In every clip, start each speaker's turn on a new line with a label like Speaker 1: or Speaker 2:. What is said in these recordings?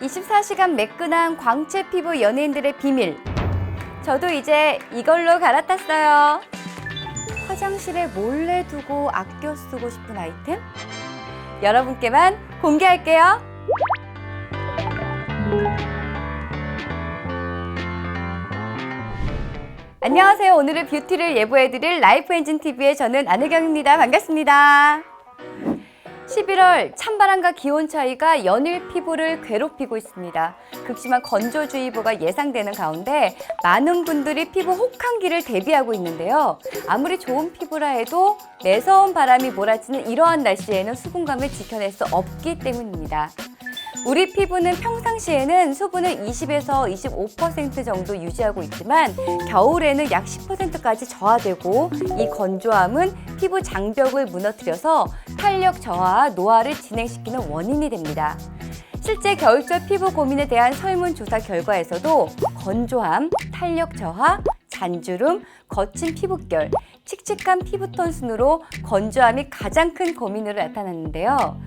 Speaker 1: 24시간 매끈한 광채 피부 연예인들의 비밀. 저도 이제 이걸로 갈아탔어요. 화장실에 몰래 두고 아껴 쓰고 싶은 아이템? 여러분께만 공개할게요. 안녕하세요. 오늘의 뷰티를 예보해드릴 라이프엔진TV의 저는 안혜경입니다. 반갑습니다. 11월 찬바람과 기온 차이가 연일 피부를 괴롭히고 있습니다. 극심한 건조주의보가 예상되는 가운데 많은 분들이 피부 혹한기를 대비하고 있는데요. 아무리 좋은 피부라 해도 매서운 바람이 몰아치는 이러한 날씨에는 수분감을 지켜낼 수 없기 때문입니다. 우리 피부는 평상시에는 수분을 20에서 25% 정도 유지하고 있지만 겨울에는 약 10%까지 저하되고, 이 건조함은 피부 장벽을 무너뜨려서 탄력 저하와 노화를 진행시키는 원인이 됩니다. 실제 겨울철 피부 고민에 대한 설문조사 결과에서도 건조함, 탄력 저하, 잔주름, 거친 피부결, 칙칙한 피부톤 순으로 건조함이 가장 큰 고민으로 나타났는데요.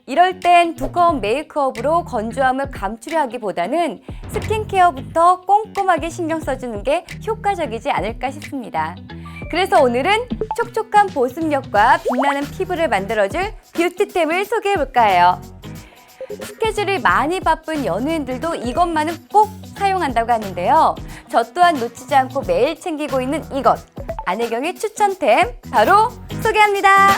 Speaker 1: 이럴 땐 두꺼운 메이크업으로 건조함을 감추려 하기보다는 스킨케어부터 꼼꼼하게 신경 써주는 게 효과적이지 않을까 싶습니다. 그래서 오늘은 촉촉한 보습력과 빛나는 피부를 만들어줄 뷰티템을 소개해볼까 해요. 스케줄이 많이 바쁜 연예인들도 이것만은 꼭 사용한다고 하는데요. 저 또한 놓치지 않고 매일 챙기고 있는 이것, 안혜경의 추천템 바로 소개합니다.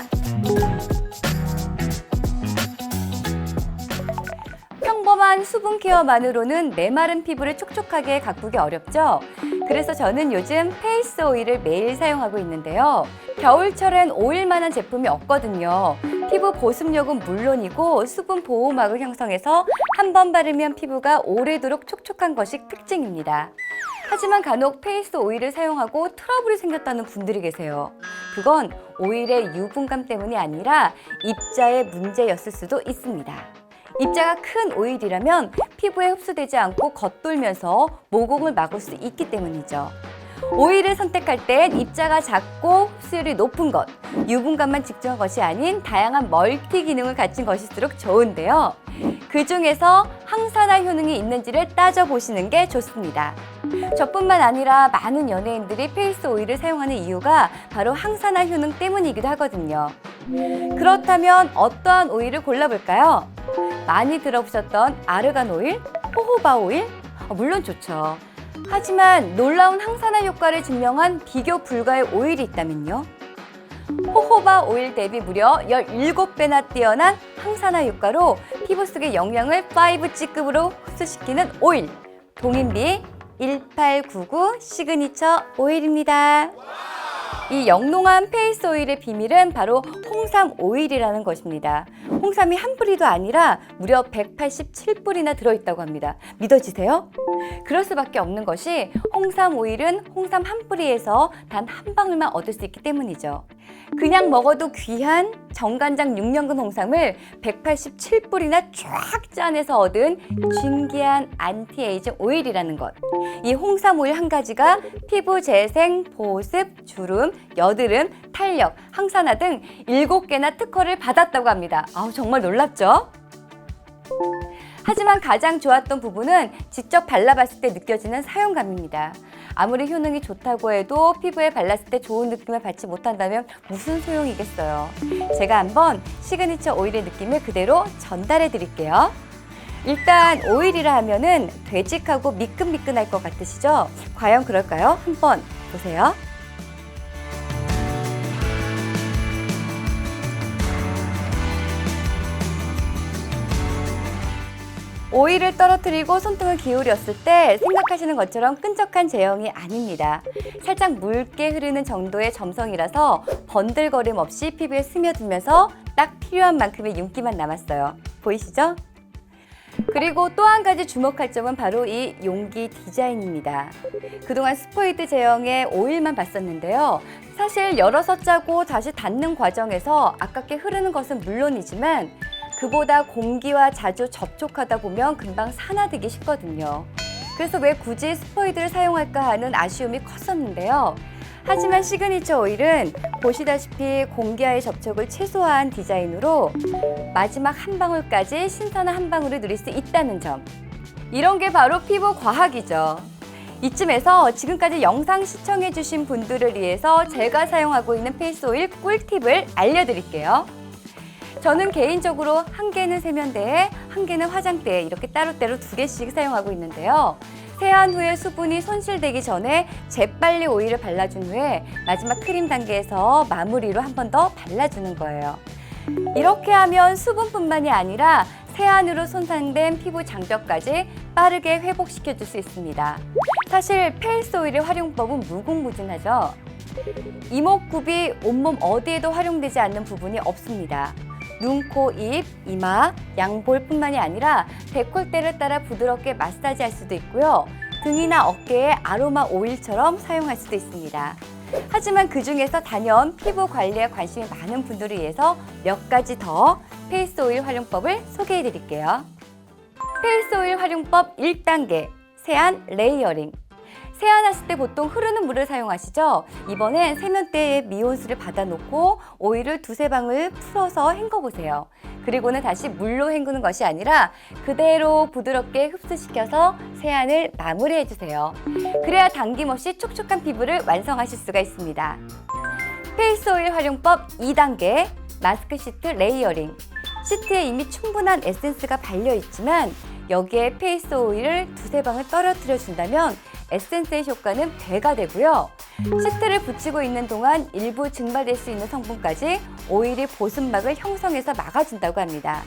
Speaker 1: 평범한 수분 케어만으로는 메마른 피부를 촉촉하게 가꾸기 어렵죠. 그래서 저는 요즘 페이스 오일을 매일 사용하고 있는데요. 겨울철엔 오일만한 제품이 없거든요. 피부 보습력은 물론이고 수분 보호막을 형성해서 한 번 바르면 피부가 오래도록 촉촉한 것이 특징입니다. 하지만 간혹 페이스 오일을 사용하고 트러블이 생겼다는 분들이 계세요. 그건 오일의 유분감 때문이 아니라 입자의 문제였을 수도 있습니다. 입자가 큰 오일이라면 피부에 흡수되지 않고 겉돌면서 모공을 막을 수 있기 때문이죠. 오일을 선택할 땐 입자가 작고 흡수율이 높은 것, 유분감만 측정한 것이 아닌 다양한 멀티 기능을 갖춘 것일수록 좋은데요. 그 중에서 항산화 효능이 있는지를 따져보시는 게 좋습니다. 저뿐만 아니라 많은 연예인들이 페이스 오일을 사용하는 이유가 바로 항산화 효능 때문이기도 하거든요. 그렇다면 어떠한 오일을 골라볼까요? 많이 들어보셨던 아르간 오일, 호호바 오일? 물론 좋죠. 하지만 놀라운 항산화 효과를 증명한 비교 불가의 오일이 있다면요? 호호바 오일 대비 무려 17배나 뛰어난 항산화 효과로 피부 속의 영양을 5G급으로 흡수시키는 오일, 동인비 1899 시그니처 오일입니다. 이 영롱한 페이스 오일의 비밀은 바로 홍삼 오일이라는 것입니다. 홍삼이 한 뿌리도 아니라 무려 187뿌리나 들어있다고 합니다. 믿어지세요? 그럴 수밖에 없는 것이 홍삼 오일은 홍삼 한 뿌리에서 단 한 방울만 얻을 수 있기 때문이죠. 그냥 먹어도 귀한 정간장 6년근 홍삼을 187뿌리나 쫙 짜내서 얻은 진귀한 안티에이징 오일이라는 것. 이 홍삼 오일 한 가지가 피부 재생, 보습, 주름, 여드름, 탄력, 항산화 등 7개나 특허를 받았다고 합니다. 정말 놀랍죠? 하지만 가장 좋았던 부분은 직접 발라봤을 때 느껴지는 사용감입니다. 아무리 효능이 좋다고 해도 피부에 발랐을 때 좋은 느낌을 받지 못한다면 무슨 소용이겠어요. 제가 한번 시그니처 오일의 느낌을 그대로 전달해 드릴게요. 일단 오일이라 하면은 되직하고 미끈미끈할 것 같으시죠? 과연 그럴까요? 한번 보세요. 오일을 떨어뜨리고 손등을 기울였을 때 생각하시는 것처럼 끈적한 제형이 아닙니다. 살짝 묽게 흐르는 정도의 점성이라서 번들거림 없이 피부에 스며들면서 딱 필요한 만큼의 윤기만 남았어요. 보이시죠? 그리고 또 한 가지 주목할 점은 바로 이 용기 디자인입니다. 그동안 스포이드 제형의 오일만 봤었는데요. 사실 열어서 짜고 다시 닫는 과정에서 아깝게 흐르는 것은 물론이지만 그보다 공기와 자주 접촉하다 보면 금방 산화되기 쉽거든요. 그래서 왜 굳이 스포이드를 사용할까 하는 아쉬움이 컸었는데요. 하지만 시그니처 오일은 보시다시피 공기와의 접촉을 최소화한 디자인으로 마지막 한 방울까지 신선한 한 방울을 누릴 수 있다는 점. 이런 게 바로 피부 과학이죠. 이쯤에서 지금까지 영상 시청해주신 분들을 위해서 제가 사용하고 있는 페이스 오일 꿀팁을 알려드릴게요. 저는 개인적으로 한 개는 세면대에, 한 개는 화장대에 이렇게 따로따로 2개씩 사용하고 있는데요. 세안 후에 수분이 손실되기 전에 재빨리 오일을 발라준 후에 마지막 크림 단계에서 마무리로 한 번 더 발라주는 거예요. 이렇게 하면 수분뿐만이 아니라 세안으로 손상된 피부 장벽까지 빠르게 회복시켜줄 수 있습니다. 사실 페이스 오일의 활용법은 무궁무진하죠. 이목구비, 온몸 어디에도 활용되지 않는 부분이 없습니다. 눈, 코, 입, 이마, 양볼뿐만이 아니라 데콜테를 따라 부드럽게 마사지할 수도 있고요. 등이나 어깨에 아로마 오일처럼 사용할 수도 있습니다. 하지만 그중에서 단연 피부 관리에 관심이 많은 분들을 위해서 몇 가지 더 페이스 오일 활용법을 소개해 드릴게요. 페이스 오일 활용법 1단계, 세안 레이어링. 세안하실 때 보통 흐르는 물을 사용하시죠? 이번엔 세면대에 미온수를 받아놓고 오일을 2-3방울 풀어서 헹궈보세요. 그리고는 다시 물로 헹구는 것이 아니라 그대로 부드럽게 흡수시켜서 세안을 마무리해주세요. 그래야 당김없이 촉촉한 피부를 완성하실 수가 있습니다. 페이스 오일 활용법 2단계, 마스크 시트 레이어링. 시트에 이미 충분한 에센스가 발려있지만 여기에 페이스 오일을 2-3방울 떨어뜨려 준다면 에센스의 효과는 배가 되고요. 시트를 붙이고 있는 동안 일부 증발될 수 있는 성분까지 오일이 보습막을 형성해서 막아준다고 합니다.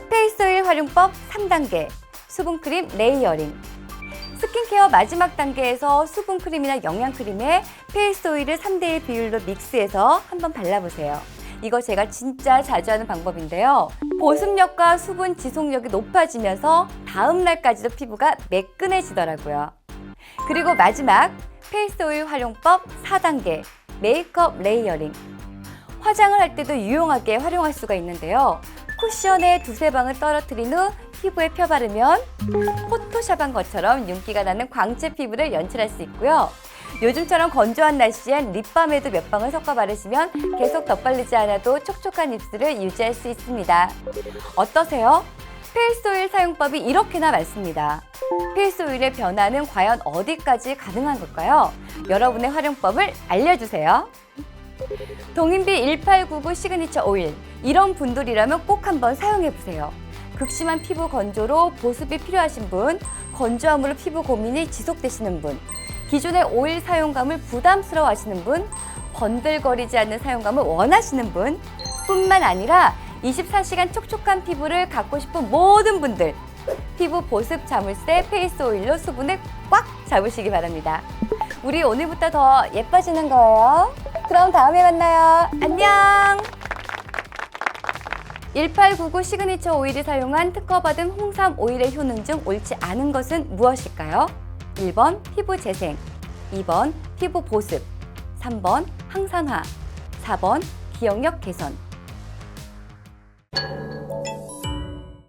Speaker 1: 페이스 오일 활용법 3단계, 수분크림 레이어링. 스킨케어 마지막 단계에서 수분크림이나 영양크림에 페이스 오일을 3:1 비율로 믹스해서 한번 발라보세요. 이거 제가 진짜 자주 하는 방법인데요. 보습력과 수분 지속력이 높아지면서 다음 날까지도 피부가 매끈해지더라고요. 그리고 마지막 페이스 오일 활용법 4단계, 메이크업 레이어링. 화장을 할 때도 유용하게 활용할 수가 있는데요. 쿠션에 2-3방울 떨어뜨린 후 피부에 펴바르면 포토샵한 것처럼 윤기가 나는 광채 피부를 연출할 수 있고요. 요즘처럼 건조한 날씨엔 립밤에도 몇 방울 섞어 바르시면 계속 덧바르지 않아도 촉촉한 입술을 유지할 수 있습니다. 어떠세요? 페이스 오일 사용법이 이렇게나 많습니다. 페이스 오일의 변화는 과연 어디까지 가능한 걸까요? 여러분의 활용법을 알려주세요. 동인비 1899 시그니처 오일, 이런 분들이라면 꼭 한번 사용해보세요. 극심한 피부 건조로 보습이 필요하신 분, 건조함으로 피부 고민이 지속되시는 분, 기존의 오일 사용감을 부담스러워 하시는 분, 번들거리지 않는 사용감을 원하시는 분 뿐만 아니라 24시간 촉촉한 피부를 갖고 싶은 모든 분들, 피부 보습 자물쇠 페이스 오일로 수분을 꽉 잡으시기 바랍니다. 우리 오늘부터 더 예뻐지는 거예요. 그럼 다음에 만나요. 안녕! 1899 시그니처 오일이 사용한 특허받은 홍삼 오일의 효능 중 옳지 않은 것은 무엇일까요? 1번 피부 재생, 2번 피부 보습, 3번 항산화, 4번 기억력 개선.